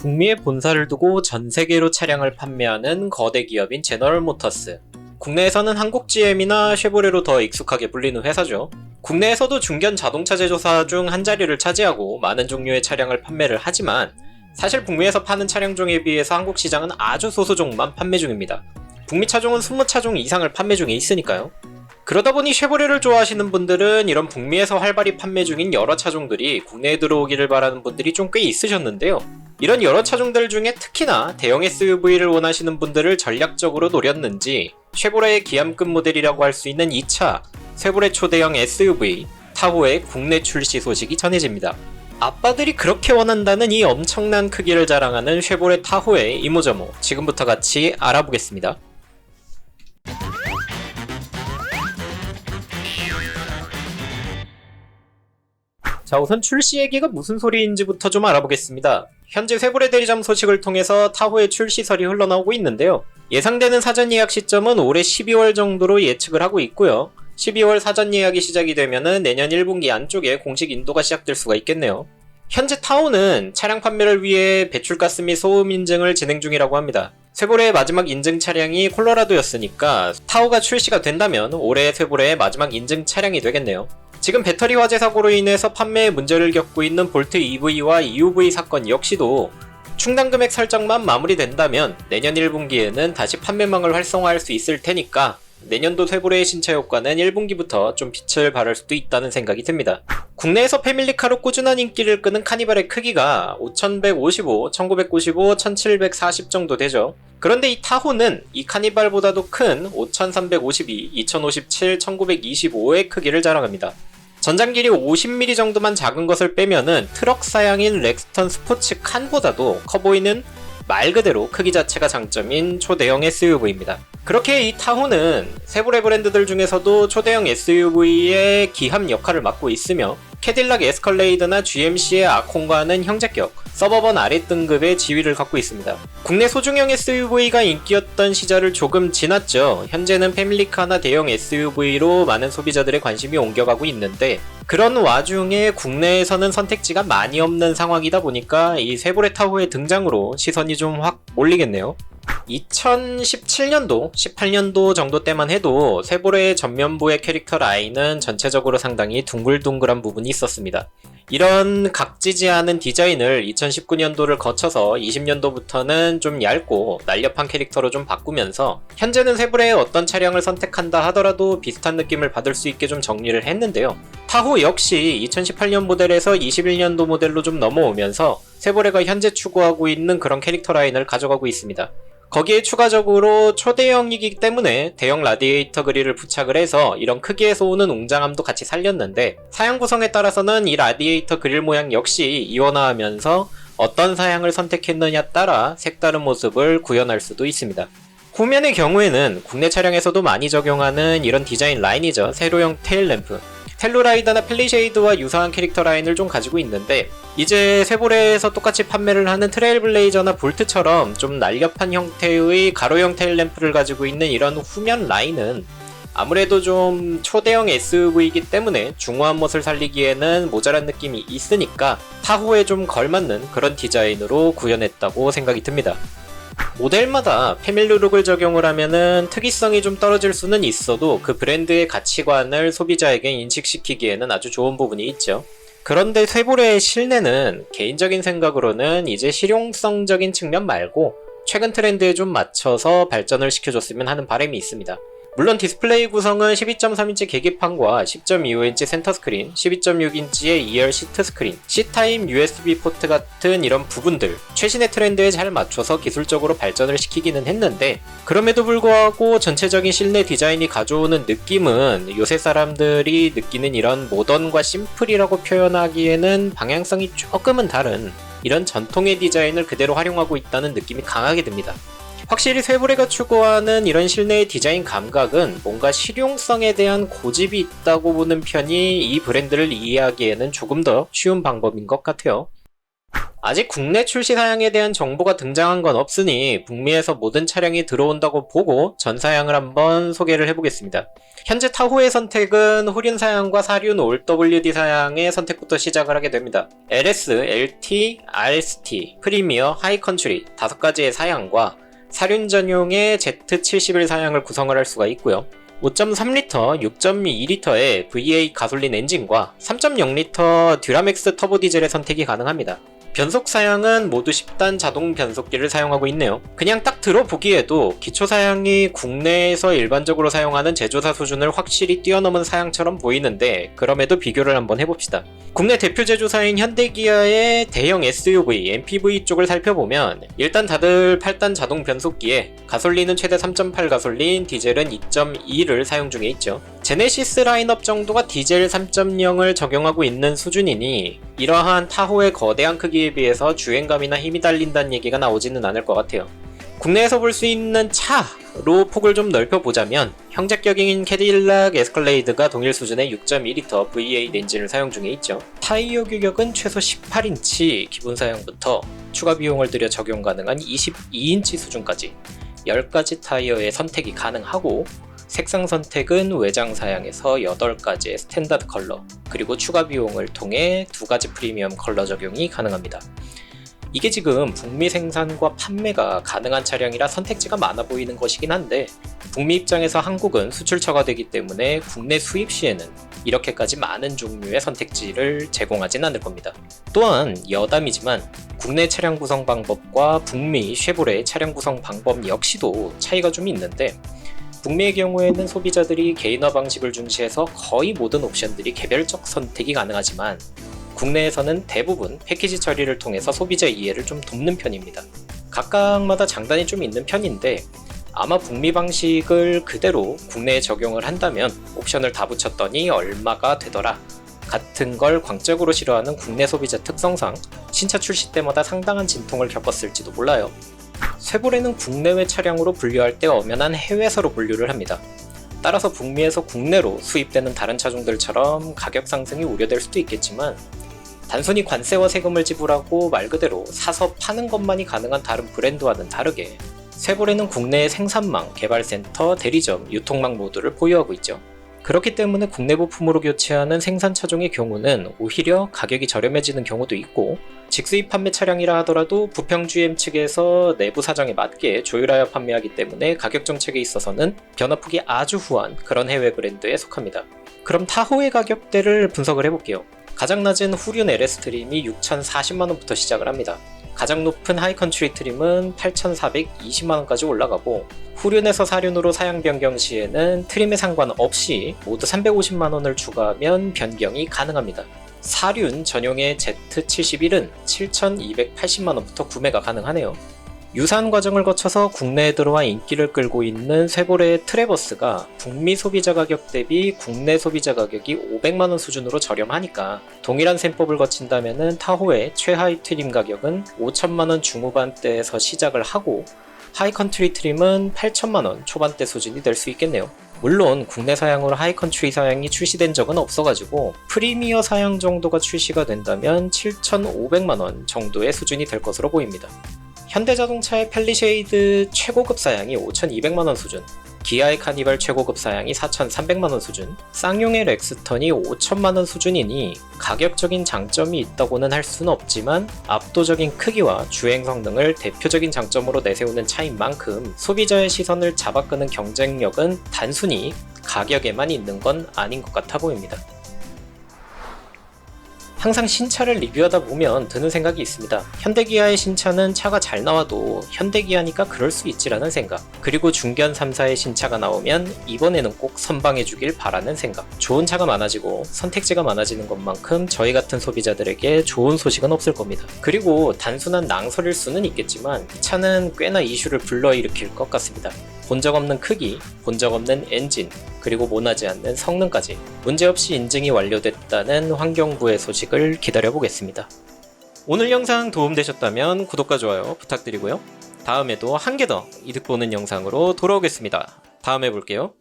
북미에 본사를 두고 전 세계로 차량을 판매하는 거대 기업인 제너럴 모터스. 국내에서는 한국 GM이나 쉐보레로 더 익숙하게 불리는 회사죠. 국내에서도 중견 자동차 제조사 중 한 자리를 차지하고 많은 종류의 차량을 판매를 하지만 사실 북미에서 파는 차량 종에 비해서 한국 시장은 아주 소수 종만 판매 중입니다. 북미 차종은 20차종 이상을 판매 중에 있으니까요. 그러다 보니 쉐보레를 좋아하시는 분들은 이런 북미에서 활발히 판매 중인 여러 차종들이 국내에 들어오기를 바라는 분들이 좀 꽤 있으셨는데요. 이런 여러 차종들 중에 특히나 대형 SUV를 원하시는 분들을 전략적으로 노렸는지 쉐보레의 기암급 모델이라고 할 수 있는 이 차, 쉐보레 초대형 SUV 타호의 국내 출시 소식이 전해집니다. 아빠들이 그렇게 원한다는 이 엄청난 크기를 자랑하는 쉐보레 타호의 이모저모 지금부터 같이 알아보겠습니다. 자, 우선 출시 얘기가 무슨 소리인지부터 좀 알아보겠습니다. 현재 쉐보레 대리점 소식을 통해서 타호의 출시설이 흘러나오고 있는데요. 예상되는 사전 예약 시점은 올해 12월 정도로 예측을 하고 있고요. 12월 사전 예약이 시작이 되면은 내년 1분기 안쪽에 공식 인도가 시작될 수가 있겠네요. 현재 타호는 차량 판매를 위해 배출가스 및 소음 인증을 진행 중이라고 합니다. 쉐보레의 마지막 인증 차량이 콜로라도였으니까 타호가 출시가 된다면 올해 쉐보레의 마지막 인증 차량이 되겠네요. 지금 배터리 화재 사고로 인해서 판매에 문제를 겪고 있는 볼트 EV와 EUV 사건 역시도 충당 금액 설정만 마무리된다면 내년 1분기에는 다시 판매망을 활성화할 수 있을 테니까 내년도 쉐보레의 신차 효과는 1분기부터 좀 빛을 발할 수도 있다는 생각이 듭니다. 국내에서 패밀리카로 꾸준한 인기를 끄는 카니발의 크기가 5155, 1995, 1740 정도 되죠. 그런데 이 타호는 이 카니발보다도 큰 5352, 2057, 1925의 크기를 자랑합니다. 전장 길이 50mm 정도만 작은 것을 빼면은 트럭 사양인 렉스턴 스포츠 칸보다도 커 보이는 말 그대로 크기 자체가 장점인 초대형 SUV입니다. 그렇게 이 타호는 쉐보레 브랜드들 중에서도 초대형 SUV의 기함 역할을 맡고 있으며 캐딜락 에스컬레이드나 GMC의 아콘과는 형제격, 서버번 아랫등급의 지위를 갖고 있습니다. 국내 소중형 SUV가 인기였던 시절을 조금 지났죠. 현재는 패밀리카나 대형 SUV로 많은 소비자들의 관심이 옮겨가고 있는데 그런 와중에 국내에서는 선택지가 많이 없는 상황이다 보니까 이 쉐보레 타호의 등장으로 시선이 좀 확 몰리겠네요. 2017년도, 18년도 정도 때만 해도 쉐보레의 전면부의 캐릭터 라인은 전체적으로 상당히 둥글둥글한 부분이 있었습니다. 이런 각지지 않은 디자인을 2019년도를 거쳐서 20년도부터는 좀 얇고 날렵한 캐릭터로 좀 바꾸면서 현재는 쉐보레의 어떤 차량을 선택한다 하더라도 비슷한 느낌을 받을 수 있게 좀 정리를 했는데요. 타호 역시 2018년 모델에서 21년도 모델로 좀 넘어오면서 쉐보레가 현재 추구하고 있는 그런 캐릭터 라인을 가져가고 있습니다. 거기에 추가적으로 초대형이기 때문에 대형 라디에이터 그릴을 부착을 해서 이런 크기에서 오는 웅장함도 같이 살렸는데 사양 구성에 따라서는 이 라디에이터 그릴 모양 역시 이원화하면서 어떤 사양을 선택했느냐 따라 색다른 모습을 구현할 수도 있습니다. 후면의 경우에는 국내 차량에서도 많이 적용하는 이런 디자인 라인이죠. 세로형 테일램프. 텔루라이더나 펠리쉐이드와 유사한 캐릭터 라인을 좀 가지고 있는데 이제 쉐보레에서 똑같이 판매를 하는 트레일블레이저나 볼트처럼 좀 날렵한 형태의 가로형 테일램프를 가지고 있는 이런 후면 라인은 아무래도 좀 초대형 SUV이기 때문에 중후한 멋을 살리기에는 모자란 느낌이 있으니까 타호에 좀 걸맞는 그런 디자인으로 구현했다고 생각이 듭니다. 모델마다 패밀리 룩을 적용을 하면은 특이성이 좀 떨어질 수는 있어도 그 브랜드의 가치관을 소비자에게 인식시키기에는 아주 좋은 부분이 있죠. 그런데 쉐보레의 실내는 개인적인 생각으로는 이제 실용성적인 측면 말고 최근 트렌드에 좀 맞춰서 발전을 시켜줬으면 하는 바람이 있습니다. 물론 디스플레이 구성은 12.3인치 계기판과 10.25인치 센터 스크린, 12.6인치의 2열 시트 스크린, C타입 USB 포트 같은 이런 부분들 최신의 트렌드에 잘 맞춰서 기술적으로 발전을 시키기는 했는데 그럼에도 불구하고 전체적인 실내 디자인이 가져오는 느낌은 요새 사람들이 느끼는 이런 모던과 심플이라고 표현하기에는 방향성이 조금은 다른 이런 전통의 디자인을 그대로 활용하고 있다는 느낌이 강하게 듭니다. 확실히 쉐보레가 추구하는 이런 실내의 디자인 감각은 뭔가 실용성에 대한 고집이 있다고 보는 편이 이 브랜드를 이해하기에는 조금 더 쉬운 방법인 것 같아요. 아직 국내 출시 사양에 대한 정보가 등장한 건 없으니 북미에서 모든 차량이 들어온다고 보고 전 사양을 한번 소개를 해보겠습니다. 현재 타호의 선택은 후륜 사양과 사륜 올WD 사양의 선택부터 시작을 하게 됩니다. LS, LT, RST, 프리미어, 하이컨트리 5가지의 사양과 사륜 전용의 Z71 사양을 구성을 할 수가 있고요. 5.3L, 6.2L의 V8 가솔린 엔진과 3.0L 듀라맥스 터보 디젤의 선택이 가능합니다. 변속 사양은 모두 10단 자동 변속기를 사용하고 있네요. 그냥 딱 들어보기에도 기초 사양이 국내에서 일반적으로 사용하는 제조사 수준을 확실히 뛰어넘은 사양처럼 보이는데 그럼에도 비교를 한번 해봅시다. 국내 대표 제조사인 현대기아의 대형 SUV, MPV 쪽을 살펴보면 일단 다들 8단 자동 변속기에 가솔린은 최대 3.8 가솔린, 디젤은 2.2를 사용 중에 있죠. 제네시스 라인업 정도가 디젤 3.0을 적용하고 있는 수준이니 이러한 타호의 거대한 크기에 비해서 주행감이나 힘이 달린다는 얘기가 나오지는 않을 것 같아요. 국내에서 볼 수 있는 차로 폭을 좀 넓혀보자면 형제격인 캐딜락 에스컬레이드가 동일 수준의 6.2L V8 엔진을 사용 중에 있죠. 타이어 규격은 최소 18인치 기본 사양부터 추가 비용을 들여 적용 가능한 22인치 수준까지 10가지 타이어의 선택이 가능하고 색상 선택은 외장 사양에서 8가지의 스탠다드 컬러 그리고 추가 비용을 통해 2가지 프리미엄 컬러 적용이 가능합니다. 이게 지금 북미 생산과 판매가 가능한 차량이라 선택지가 많아 보이는 것이긴 한데 북미 입장에서 한국은 수출처가 되기 때문에 국내 수입 시에는 이렇게까지 많은 종류의 선택지를 제공하진 않을 겁니다. 또한 여담이지만 국내 차량 구성 방법과 북미 쉐보레 차량 구성 방법 역시도 차이가 좀 있는데 북미의 경우에는 소비자들이 개인화 방식을 중시해서 거의 모든 옵션들이 개별적 선택이 가능하지만 국내에서는 대부분 패키지 처리를 통해서 소비자 이해를 좀 돕는 편입니다. 각각마다 장단이 좀 있는 편인데 아마 북미 방식을 그대로 국내에 적용을 한다면 옵션을 다 붙였더니 얼마가 되더라 같은 걸 광적으로 싫어하는 국내 소비자 특성상 신차 출시 때마다 상당한 진통을 겪었을지도 몰라요. 쉐보레는 국내외 차량으로 분류할 때 엄연한 해외사로 분류를 합니다. 따라서 북미에서 국내로 수입되는 다른 차종들처럼 가격 상승이 우려될 수도 있겠지만 단순히 관세와 세금을 지불하고 말 그대로 사서 파는 것만이 가능한 다른 브랜드와는 다르게 쉐보레는 국내의 생산망, 개발센터, 대리점, 유통망 모두를 보유하고 있죠. 그렇기 때문에 국내 부품으로 교체하는 생산 차종의 경우는 오히려 가격이 저렴해지는 경우도 있고 직수입 판매 차량이라 하더라도 부평 GM 측에서 내부 사정에 맞게 조율하여 판매하기 때문에 가격 정책에 있어서는 변화폭이 아주 후한 그런 해외 브랜드에 속합니다. 그럼 타호의 가격대를 분석을 해볼게요. 가장 낮은 후륜 LS 트림이 6,040만원부터 시작을 합니다. 가장 높은 하이컨트리 트림은 8,420만원까지 올라가고 후륜에서 사륜으로 사양 변경 시에는 트림에 상관없이 모두 350만원을 추가하면 변경이 가능합니다. 사륜 전용의 Z71은 7,280만원부터 구매가 가능하네요. 유사한 과정을 거쳐서 국내에 들어와 인기를 끌고 있는 쉐보레의 트래버스가 북미 소비자 가격 대비 국내 소비자 가격이 500만원 수준으로 저렴하니까 동일한 셈법을 거친다면 타호의 최하위 트림 가격은 5천만원 중후반대에서 시작을 하고 하이컨트리 트림은 8천만원 초반대 수준이 될 수 있겠네요. 물론 국내 사양으로 하이컨트리 사양이 출시된 적은 없어가지고 프리미어 사양 정도가 출시가 된다면 7,500만원 정도의 수준이 될 것으로 보입니다. 현대자동차의 팰리쉐이드 최고급 사양이 5,200만원 수준, 기아의 카니발 최고급 사양이 4,300만원 수준, 쌍용의 렉스턴이 5천만원 수준이니 가격적인 장점이 있다고는 할 수는 없지만 압도적인 크기와 주행 성능을 대표적인 장점으로 내세우는 차인 만큼 소비자의 시선을 잡아끄는 경쟁력은 단순히 가격에만 있는 건 아닌 것 같아 보입니다. 항상 신차를 리뷰하다 보면 드는 생각이 있습니다. 현대기아의 신차는 차가 잘 나와도 현대기아니까 그럴 수 있지라는 생각, 그리고 중견 3사의 신차가 나오면 이번에는 꼭 선방해주길 바라는 생각. 좋은 차가 많아지고 선택지가 많아지는 것만큼 저희 같은 소비자들에게 좋은 소식은 없을 겁니다. 그리고 단순한 낭설일 수는 있겠지만 이 차는 꽤나 이슈를 불러일으킬 것 같습니다. 본 적 없는 크기, 본 적 없는 엔진, 그리고 모나지 않는 성능까지 문제없이 인증이 완료됐다는 환경부의 소식을 기다려보겠습니다. 오늘 영상 도움되셨다면 구독과 좋아요 부탁드리고요. 다음에도 한 개 더 이득 보는 영상으로 돌아오겠습니다. 다음에 볼게요.